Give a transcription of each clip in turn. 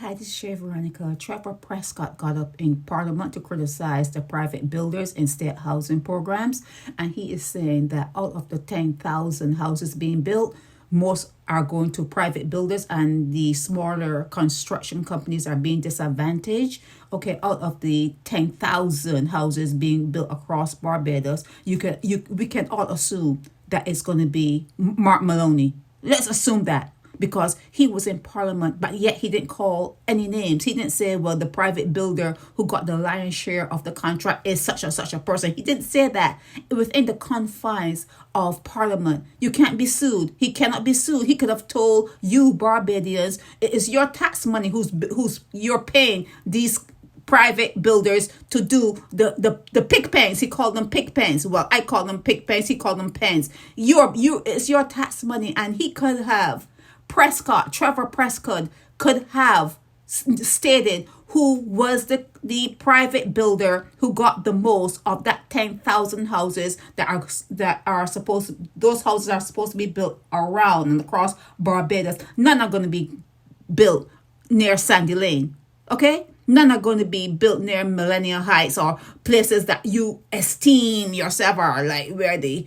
Hi, this is Shay Veronica. Trevor Prescott got up in Parliament to criticize the private builders in state housing programs. And he is saying that out of the 10,000 houses being built, most are going to private builders and the smaller construction companies are being disadvantaged. Okay, out of the 10,000 houses being built across Barbados, we can all assume that it's going to be Mark Maloney. Let's assume that, because he was in Parliament, but yet he didn't call any names. He didn't say, well, the private builder who got the lion's share of the contract is such and such a person. He didn't say that. Within the confines of Parliament, you can't be sued. He cannot be sued. He could have told you, Barbadians, it is your tax money who's you're paying these private builders to do the pig pens. He called them pig pens. Well, I call them pig pens. He called them pens. It's your tax money, and he could have Trevor Prescott could have stated who was the private builder who got the most of that 10,000 houses those houses are supposed to be built around and across Barbados. None are going to be built near Sandy Lane. Okay? None are going to be built near Millennium Heights or places that you esteem yourself are like where the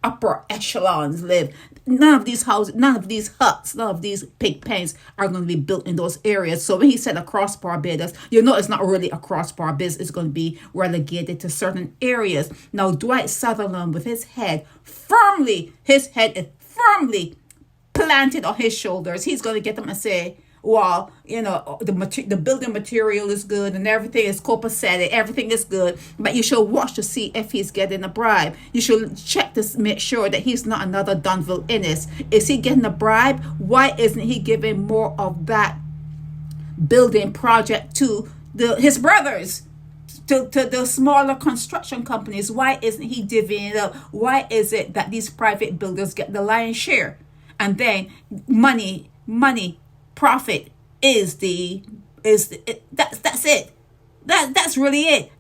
upper echelons live. None of these houses, none of these huts, none of these pig pens are going to be built in those areas. So when he said across Barbados, it's not really across Barbados. It's going to be relegated to certain areas. Now, Dwight Sutherland, with his head is firmly planted on his shoulders, he's going to get them and say, well, the building material is good and everything is copacetic, everything is good, but you should watch to see if he's getting a bribe. You should check to make sure that he's not another Dunville Innes. Is he getting a bribe? Why isn't he giving more of that building project to his brothers? To the smaller construction companies? Why isn't he divvying it up? Why is it that these private builders get the lion's share? And then money, profit that's it. That's really it.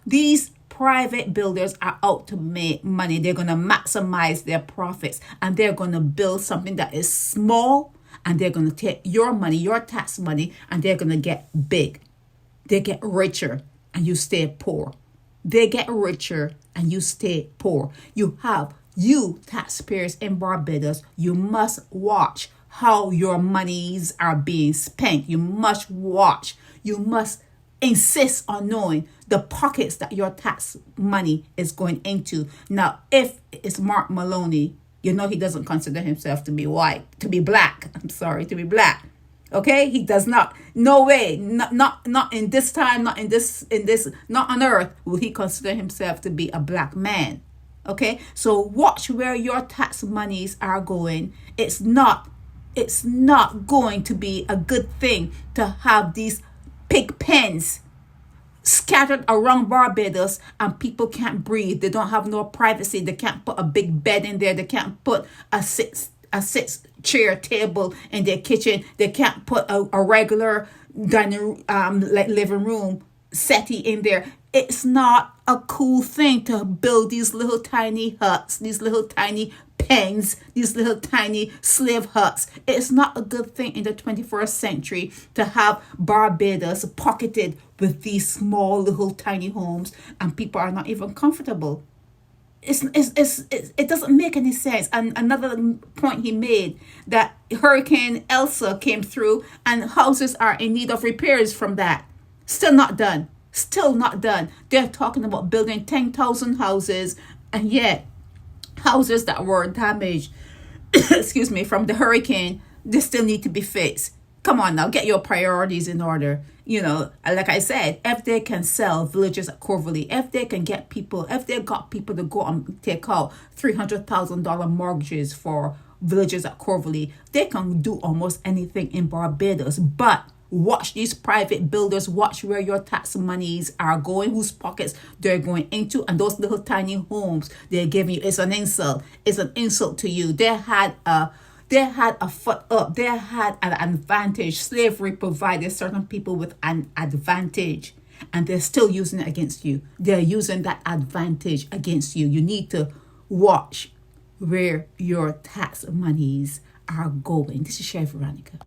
These private builders are out to make money. They're going to maximize their profits, and they're going to build something that is small, and they're going to take your money, your tax money, and they're going to get big. They get richer and you stay poor. They get richer and you stay poor. You taxpayers in Barbados, you must watch how your monies are being spent. You must watch. You must insist on knowing the pockets that your tax money is going into. Now, if it's Mark Maloney, he doesn't consider himself to be white, to be black. To be black. Okay? He does not. No way. Not in this time, not on earth will he consider himself to be a black man. Okay? So watch where your tax monies are going. It's not going to be a good thing to have these pig pens scattered around Barbados and people can't breathe. They don't have no privacy. They can't put a big bed in there. They can't put a six chair table in their kitchen. They can't put a regular dining living room settee in there. It's not a cool thing to build these little tiny huts, these little tiny pens, these little tiny slave huts. It's not a good thing in the 21st century to have Barbados pocketed with these small little tiny homes, and people are not even comfortable. It doesn't make any sense. And another point he made, that Hurricane Elsa came through and houses are in need of repairs from that. Still not done. They're talking about building 10,000 houses, and yet houses that were damaged from the hurricane, they still need to be fixed. Come on now, get your priorities in order. Like I said, if they can sell villages at Corvally, if they got people to go and take out $300,000 mortgages for villages at Corvally, they can do almost anything in Barbados. But watch these private builders, watch where your tax monies are going, whose pockets they're going into, and those little tiny homes they're giving you. It's an insult. It's an insult to you. They had a foot up. They had an advantage. Slavery provided certain people with an advantage, and they're still using it against you. They're using that advantage against you. You need to watch where your tax monies are going. This is Chef Veronica.